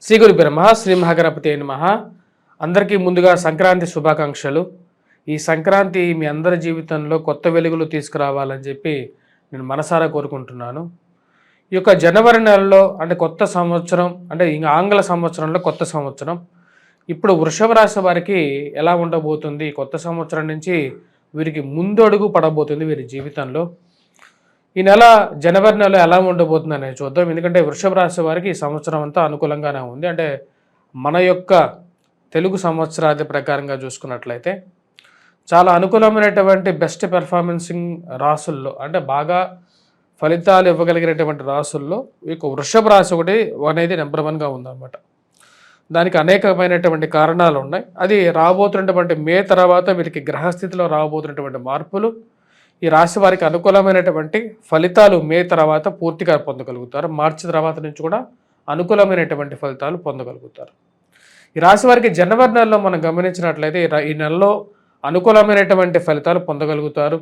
శ్రీ గురుభ్యో నమః. శ్రీ మహాగణపతి నమః. అందరికీ ముందుగా సంక్రాంతి శుభాకాంక్షలు. ఈ సంక్రాంతి మీ అందరి జీవితంలో కొత్త వెలుగులు తీసుకురావాలని చెప్పి నేను మనసారా కోరుకుంటున్నాను. ఈ యొక్క జనవరి నెలలో అంటే కొత్త సంవత్సరం, అంటే ఇంకా ఆంగ్ల సంవత్సరంలో కొత్త సంవత్సరం. ఇప్పుడు వృషభ రాశి వారికి ఎలా ఉండబోతుంది, కొత్త సంవత్సరం నుంచి వీరికి ముందడుగు పడబోతుంది వీరి జీవితంలో. ఈ నెల జనవరి నెల ఎలా ఉండబోతుంది అనేది చూద్దాం. ఎందుకంటే వృషభ రాశి వారికి ఈ సంవత్సరం అంతా అనుకూలంగానే ఉంది. అంటే మన యొక్క తెలుగు సంవత్సరాది ప్రకారంగా చూసుకున్నట్లయితే చాలా అనుకూలమైనటువంటి బెస్ట్ పెర్ఫార్మెన్సింగ్ రాసుల్లో, అంటే బాగా ఫలితాలు ఇవ్వగలిగినటువంటి రాసుల్లో ఈ యొక్క వృషభ రాశి ఒకటి అనేది నెంబర్ వన్గా ఉందన్నమాట. దానికి అనేకమైనటువంటి కారణాలు ఉన్నాయి. అది రాబోతున్నటువంటి మే తర్వాత వీరికి గ్రహస్థితిలో రాబోతున్నటువంటి మార్పులు ఈ రాశి వారికి అనుకూలమైనటువంటి ఫలితాలు మే తర్వాత పూర్తిగా పొందగలుగుతారు. మార్చి తర్వాత నుంచి కూడా అనుకూలమైనటువంటి ఫలితాలు పొందగలుగుతారు. ఈ రాశి వారికి జనవరి నెలలో మనం గమనించినట్లయితే ఈ నెలలో అనుకూలమైనటువంటి ఫలితాలు పొందగలుగుతారు.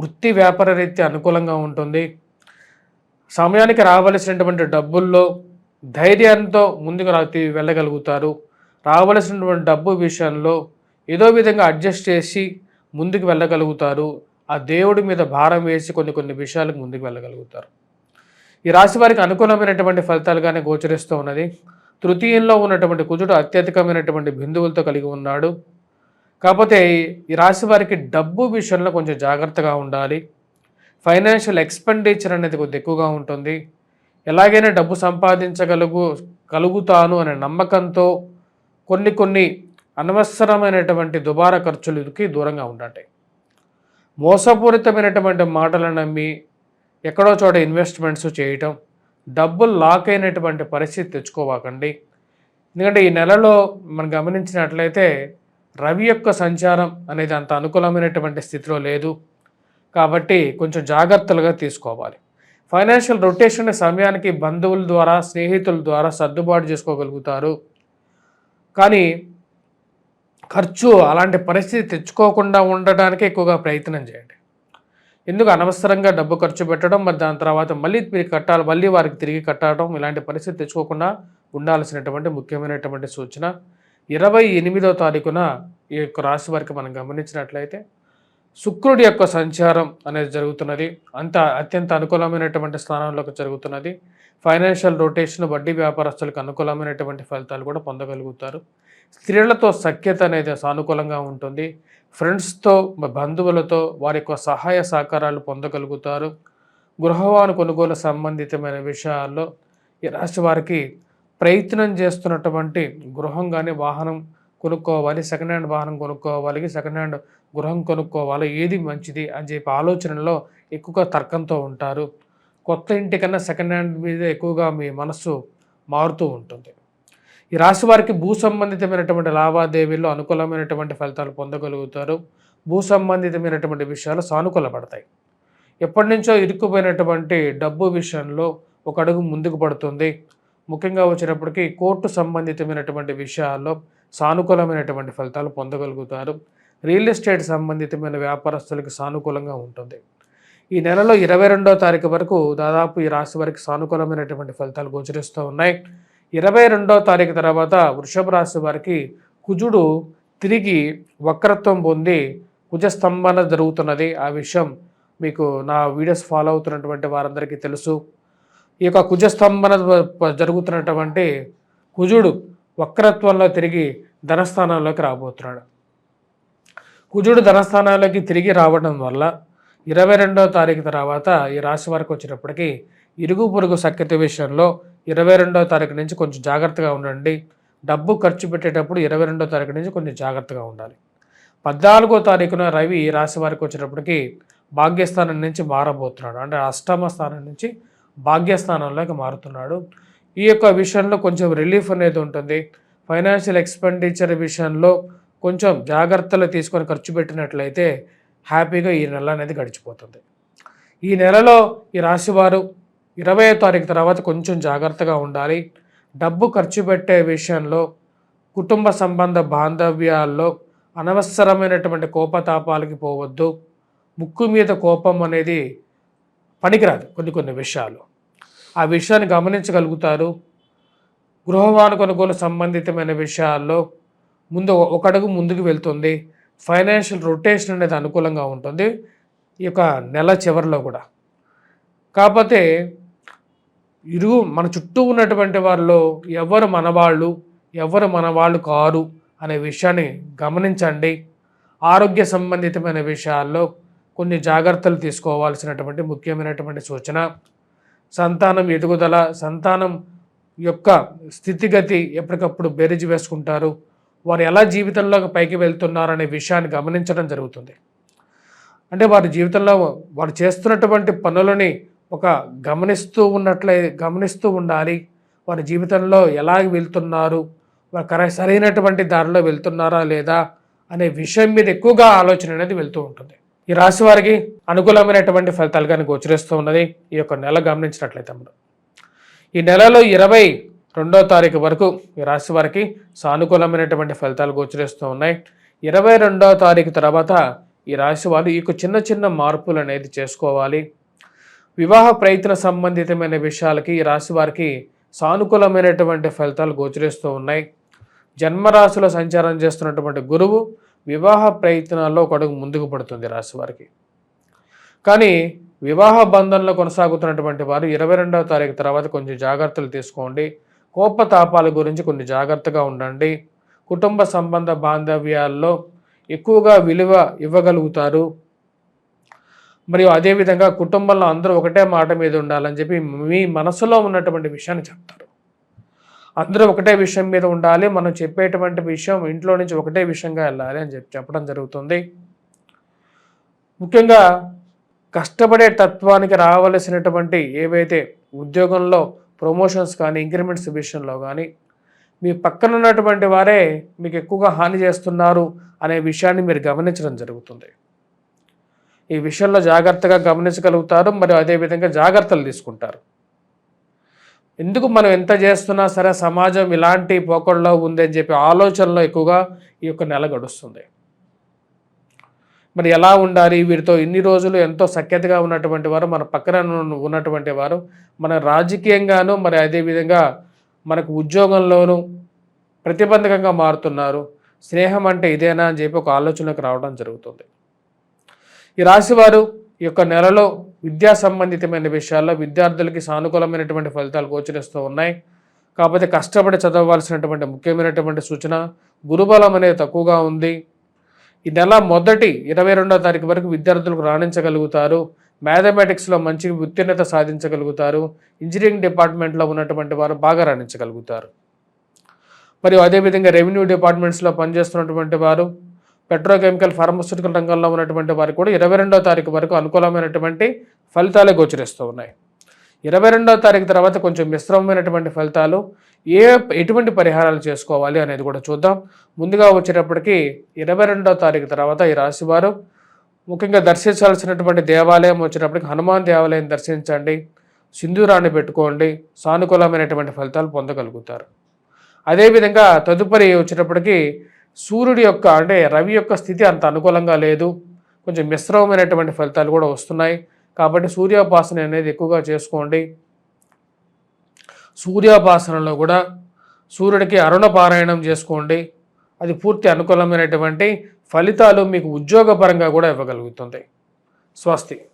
వృత్తి వ్యాపార రీత్యా అనుకూలంగా ఉంటుంది. సమయానికి రావలసినటువంటి డబ్బుల్లో ధైర్యంతో ముందుకు వెళ్ళగలుగుతారు. రావలసినటువంటి డబ్బు విషయంలో ఏదో విధంగా అడ్జస్ట్ చేసి ముందుకు వెళ్ళగలుగుతారు. ఆ దేవుడి మీద భారం వేసి కొన్ని విషయాలకు ముందుకు వెళ్ళగలుగుతారు. ఈ రాశి వారికి అనుకూలమైనటువంటి ఫలితాలుగానే గోచరిస్తూ ఉన్నది. తృతీయంలో ఉన్నటువంటి కుజుడు అత్యధికమైనటువంటి బిందువులతో కలిగి ఉన్నాడు. కాకపోతే ఈ రాశి వారికి డబ్బు విషయంలో కొంచెం జాగ్రత్తగా ఉండాలి. ఫైనాన్షియల్ ఎక్స్పెండిచర్ అనేది కొద్దిగా ఎక్కువగా ఉంటుంది. ఎలాగైనా డబ్బు కలుగుతాను అనే నమ్మకంతో కొన్ని అనవసరమైనటువంటి దుబారా ఖర్చులకి దూరంగా ఉండండి. మోసపూరితమైనటువంటి మాటలను నమ్మి ఎక్కడో చోట ఇన్వెస్ట్మెంట్స్ చేయటం, డబ్బులు లాక్ అయినటువంటి పరిస్థితి తెచ్చుకోవాకండి. ఎందుకంటే ఈ నెలలో మనం గమనించినట్లయితే రవి యొక్క సంచారం అనేది అంత అనుకూలమైనటువంటి స్థితిలో లేదు. కాబట్టి కొంచెం జాగ్రత్తలుగా తీసుకోవాలి. ఫైనాన్షియల్ రొటేషన్ సమయానికి బంధువుల ద్వారా, స్నేహితుల ద్వారా సర్దుబాటు చేసుకోగలుగుతారు. కానీ ఖర్చు అలాంటి పరిస్థితి తెచ్చుకోకుండా ఉండడానికి ఎక్కువగా ప్రయత్నం చేయండి. ఎందుకు అనవసరంగా డబ్బు ఖర్చు పెట్టడం, మరి దాని తర్వాత మళ్ళీ మీరు కట్టాలి, మళ్ళీ వారికి తిరిగి కట్టడం, ఇలాంటి పరిస్థితి తెచ్చుకోకుండా ఉండాల్సినటువంటి ముఖ్యమైనటువంటి సూచన. 28వ తారీఖున ఈ యొక్క రాశి వారికి మనం గమనించినట్లయితే శుక్రుడి యొక్క సంచారం అనేది జరుగుతున్నది. అత్యంత అనుకూలమైనటువంటి స్థానంలోకి జరుగుతున్నది. ఫైనాన్షియల్ రొటేషన్, వడ్డీ వ్యాపారస్తులకు అనుకూలమైనటువంటి ఫలితాలు కూడా పొందగలుగుతారు. స్త్రీలతో సఖ్యత అనేది సానుకూలంగా ఉంటుంది. ఫ్రెండ్స్తో, బంధువులతో వారి యొక్క సహాయ సహకారాలు పొందగలుగుతారు. గృహవాహన కొనుగోలు సంబంధితమైన విషయాల్లో ఈ రాశి వారికి ప్రయత్నం చేస్తున్నటువంటి గృహం కానీ వాహనం కొనుక్కోవాలి, సెకండ్ హ్యాండ్ వాహనం కొనుక్కోవాలి, సెకండ్ హ్యాండ్ గృహం కొనుక్కోవాలి, ఏది మంచిది అని చెప్పి ఆలోచనలో ఎక్కువగా తర్కంతో ఉంటారు. కొత్త ఇంటి కన్నా సెకండ్ హ్యాండ్ మీద ఎక్కువగా మీ మనస్సు మారుతూ ఉంటుంది. ఈ రాశి వారికి భూ సంబంధితమైనటువంటి లావాదేవీల్లో అనుకూలమైనటువంటి ఫలితాలు పొందగలుగుతారు. భూ సంబంధితమైనటువంటి విషయాలు సానుకూలపడతాయి. ఎప్పటి నుంచో ఇరుక్కుపోయినటువంటి డబ్బు విషయంలో ఒక అడుగు ముందుకు పడుతుంది. ముఖ్యంగా వచ్చినప్పటికీ కోర్టు సంబంధితమైనటువంటి విషయాల్లో సానుకూలమైనటువంటి ఫలితాలు పొందగలుగుతారు. రియల్ ఎస్టేట్ సంబంధితమైన వ్యాపారస్తులకు సానుకూలంగా ఉంటుంది. ఈ నెలలో 22వ తారీఖు వరకు దాదాపు ఈ రాశి వారికి సానుకూలమైనటువంటి ఫలితాలు గోచరిస్తూ ఉన్నాయి. 22వ తారీఖు తర్వాత వృషభ రాశి వారికి కుజుడు తిరిగి వక్రత్వం పొంది కుజస్తంభన జరుగుతున్నది. ఆ విషయం మీకు నా వీడియోస్ ఫాలో అవుతున్నటువంటి వారందరికీ తెలుసు. ఈ యొక్క కుజస్తంభన జరుగుతున్నటువంటి కుజుడు వక్రత్వంలో తిరిగి ధనస్థానంలోకి రాబోతున్నాడు. కుజుడు ధనస్థానాల్లోకి తిరిగి రావడం వల్ల 22వ తారీఖు తర్వాత ఈ రాశి వారికి వచ్చినప్పటికీ ఇరుగు పొరుగు సఖ్యత విషయంలో 22వ తారీఖు నుంచి కొంచెం జాగ్రత్తగా ఉండండి. డబ్బు ఖర్చు పెట్టేటప్పుడు 22వ తారీఖు నుంచి కొంచెం జాగ్రత్తగా ఉండాలి. 14వ తారీఖున రవి ఈ రాశి వారికి వచ్చినప్పటికీ భాగ్యస్థానం నుంచి మారబోతున్నాడు. అంటే అష్టమ స్థానం నుంచి భాగ్యస్థానంలోకి మారుతున్నాడు. ఈ యొక్క విషయంలో కొంచెం రిలీఫ్ అనేది ఉంటుంది. ఫైనాన్షియల్ ఎక్స్పెండిచర్ విషయంలో కొంచెం జాగ్రత్తలు తీసుకొని ఖర్చు పెట్టినట్లయితే హ్యాపీగా ఈ నెల అనేది గడిచిపోతుంది. ఈ నెలలో ఈ రాశివారు 20వ తారీఖు తర్వాత కొంచెం జాగ్రత్తగా ఉండాలి. డబ్బు ఖర్చు పెట్టే విషయంలో, కుటుంబ సంబంధ బాంధవ్యాల్లో అనవసరమైనటువంటి కోపతాపాలకి పోవద్దు. ముక్కు మీద కోపం అనేది పనికిరాదు కొన్ని విషయాలు. ఆ విషయాన్ని గమనించగలుగుతారు. గృహవాహన కొనుగోలు సంబంధితమైన విషయాల్లో ఒక అడుగు ముందుకు వెళ్తుంది. ఫైనాన్షియల్ రొటేషన్ అనేది అనుకూలంగా ఉంటుంది ఈ యొక్క నెల చివరిలో కూడా. కాకపోతే మన చుట్టూ ఉన్నటువంటి వారిలో ఎవరు మనవాళ్ళు, ఎవరు మనవాళ్ళు కారు అనే విషయాన్ని గమనించండి. ఆరోగ్య సంబంధితమైన విషయాల్లో కొన్ని జాగ్రత్తలు తీసుకోవాల్సినటువంటి ముఖ్యమైనటువంటి సూచన. సంతానం ఎదుగుదల, సంతానం యొక్క స్థితిగతి ఎప్పటికప్పుడు బేరీజు వేసుకుంటారు. వారు ఎలా జీవితంలోకి పైకి వెళ్తున్నారనే విషయాన్ని గమనించడం జరుగుతుంది. అంటే వారి జీవితంలో వారు చేస్తున్నటువంటి పనులని గమనిస్తూ ఉండాలి. వారి జీవితంలో ఎలా వెళ్తున్నారు, వారు సరైనటువంటి దారిలో వెళ్తున్నారా లేదా అనే విషయం మీద ఎక్కువగా ఆలోచన అనేది వెళ్తూ ఉంటుంది. ఈ రాశి వారికి అనుకూలమైనటువంటి ఫలితాలు కానీ గోచరిస్తూ ఉన్నది ఈ యొక్క నెల గమనించినట్లయితే. ఈ నెలలో 22వ తారీఖు వరకు ఈ రాశి వారికి సానుకూలమైనటువంటి ఫలితాలు గోచరిస్తూ ఉన్నాయి. 22వ తారీఖు తర్వాత ఈ రాశి వారు ఈ చిన్న చిన్న మార్పులు అనేది చేసుకోవాలి. వివాహ ప్రయత్న సంబంధితమైన విషయాలకి ఈ రాశి వారికి సానుకూలమైనటువంటి ఫలితాలు గోచరిస్తూ ఉన్నాయి. జన్మరాశిలో సంచారం చేస్తున్నటువంటి గురువు వివాహ ప్రయత్నాల్లో ఒక అడుగు ముందుకు పడుతుంది రాశి వారికి. కానీ వివాహ బంధంలో కొనసాగుతున్నటువంటి వారు 22వ తారీఖు తర్వాత కొంచెం జాగ్రత్తలు తీసుకోండి. కోపతాపాల గురించి కొన్ని జాగ్రత్తగా ఉండండి. కుటుంబ సంబంధ బాంధవ్యాల్లో ఎక్కువగా విలువ ఇవ్వగలుగుతారు. మరియు అదేవిధంగా కుటుంబంలో అందరూ ఒకటే మాట మీద ఉండాలని చెప్పి మీ మనసులో ఉన్నటువంటి విషయాన్ని చెప్తారు. అందరూ ఒకటే విషయం మీద ఉండాలి, మనం చెప్పేటువంటి విషయం ఇంట్లో నుంచి ఒకటే విషయంగా వెళ్ళాలి అని చెప్పడం జరుగుతుంది. ముఖ్యంగా కష్టపడే తత్వానికి రావలసినటువంటి ఏవైతే ఉద్యోగంలో ప్రమోషన్స్ కానీ ఇంక్రిమెంట్స్ విషయంలో కానీ మీ పక్కన ఉన్నటువంటి వారే మీకు ఎక్కువగా హాని చేస్తున్నారు అనే విషయాన్ని మీరు గమనించడం జరుగుతుంది. ఈ విషయంలో జాగ్రత్తగా గమనించగలుగుతారు, మరియు అదేవిధంగా జాగ్రత్తలు తీసుకుంటారు. ఎందుకు మనం ఎంత చేస్తున్నా సరే సమాజం ఇలాంటి పోకడలో ఉందని చెప్పి ఆలోచనలో ఎక్కువగా ఈ యొక్క నెల గడుస్తుంది. మరి ఎలా ఉండాలి, వీరితో ఇన్ని రోజులు ఎంతో సఖ్యతగా ఉన్నటువంటి వారు, మన పక్కన ఉన్నటువంటి వారు మన రాజకీయంగాను మరి అదేవిధంగా మనకు ఉద్యోగంలోనూ ప్రతిబంధకంగా మారుతున్నారు. స్నేహం అంటే ఇదేనా అని చెప్పి ఒక ఆలోచనకు రావడం జరుగుతుంది. ఈ రాశివారు ఈ యొక్క నెలలో విద్యా సంబంధితమైన విషయాల్లో విద్యార్థులకి సానుకూలమైనటువంటి ఫలితాలు గోచరిస్తూ ఉన్నాయి. కాకపోతే కష్టపడి చదవవలసినటువంటి ముఖ్యమైనటువంటి సూచన, గురుబలం అనేది తక్కువగా ఉంది. ఈ నెల మొదటి 22వ తారీఖు వరకు విద్యార్థులకు రాణించగలుగుతారు. మ్యాథమెటిక్స్లో మంచి ఉత్తీర్ణత సాధించగలుగుతారు. ఇంజనీరింగ్ డిపార్ట్మెంట్లో ఉన్నటువంటి వారు బాగా రాణించగలుగుతారు. మరియు అదేవిధంగా రెవెన్యూ డిపార్ట్మెంట్స్లో పనిచేస్తున్నటువంటి వారు, పెట్రోకెమికల్ ఫార్మాస్యూటికల్ రంగంలో ఉన్నటువంటి వారికి కూడా 22వ తారీఖు వరకు అనుకూలమైనటువంటి ఫలితాలే గోచరిస్తూ ఉన్నాయి. 22వ తారీఖు తర్వాత కొంచెం మిశ్రమమైనటువంటి ఫలితాలు. ఎటువంటి పరిహారాలు చేసుకోవాలి అనేది కూడా చూద్దాం. ముందుగా వచ్చేటప్పటికి 22వ తారీఖు తర్వాత ఈ రాశివారు ముఖ్యంగా దర్శించాల్సినటువంటి దేవాలయం వచ్చేటప్పటికి హనుమాన్ దేవాలయం దర్శించండి, సింధూరాన్ని పెట్టుకోండి, సానుకూలమైనటువంటి ఫలితాలు పొందగలుగుతారు. అదేవిధంగా తదుపరి వచ్చేటప్పటికి సూర్యుడి యొక్క అంటే రవి యొక్క స్థితి అంత అనుకూలంగా లేదు, కొంచెం మిశ్రమమైనటువంటి ఫలితాలు కూడా వస్తున్నాయి. కాబట్టి సూర్యోపాసన అనేది ఎక్కువగా చేసుకోండి. సూర్యోపాసనలో కూడా సూర్యుడికి అరుణ పారాయణం చేసుకోండి. అది పూర్తి అనుకూలమైనటువంటి ఫలితాలు మీకు ఉద్యోగపరంగా కూడా ఇవ్వగలుగుతుంది. స్వస్తి.